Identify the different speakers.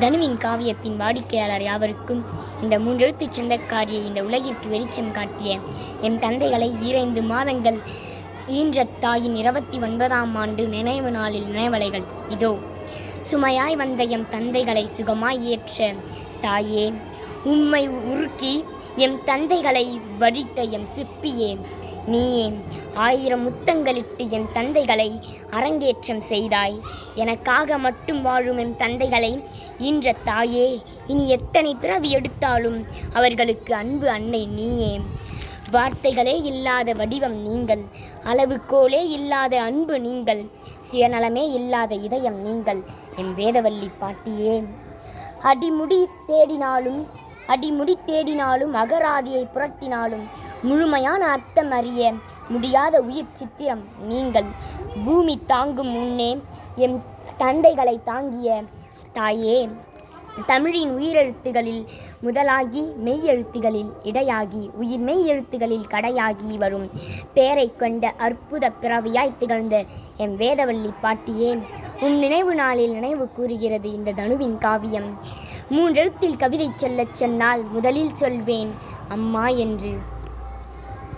Speaker 1: தனுவின் காவியத்தின் வாடிக்கையாளர் யாவருக்கும் இந்த மூன்றெழுத்துச் சொந்தக்காரியை இந்த உலகிற்கு வெளிச்சம் காட்டிய எம் தந்தைகளை 2 மாதங்கள் ஈன்ற தாயின் 29ஆம் ஆண்டு நினைவு நாளில் நினைவலைகள் இதோ. சுமையாய் வந்த எம் தந்தைகளை சுகமாய் ஏற்ற தாயே, உம்மை உருக்கி எம் தந்தைகளை வடித்த எம் சிற்பியே, நீயே 1000 முத்தங்களிட்டு என் தந்தைகளை அரங்கேற்றம் செய்தாய். எனக்காக மட்டும் வாழும் எம் தந்தைகளை ஈன்ற தாயே, இனி எத்தனை பிறவி எடுத்தாலும் அவர்களுக்கு அன்பு அன்னை நீயே. வார்த்தைகளே இல்லாத வடிவம் நீங்கள், அளவுகோலே இல்லாத அன்பு நீங்கள், சுயநலமே இல்லாத இதயம் நீங்கள் என் வேதவல்லி பாட்டியே. அடிமுடி தேடினாலும் அகராதியை புரட்டினாலும் முழுமையான அர்த்தம் அறிய முடியாத உயிர் சித்திரம் நீங்கள். பூமி தாங்கும் முன்னே எம் தந்தைகளை தாங்கிய தாயே, தமிழின் உயிரெழுத்துகளில் முதலாகி மெய்யெழுத்துகளில் இடையாகி உயிர்மெய் எழுத்துகளில் கடையாகி வரும் பேரை கொண்ட அற்புத பிறவியாய் திகழ்ந்த எம் வேதவல்லி பாட்டியே, உன் நினைவு நாளில் நினைவு கூறுகிறது இந்த தனுவின் காவியம். 3 எழுத்தில் கவிதை சொல்லச் சொன்னால் முதலில் சொல்வேன் அம்மா என்று.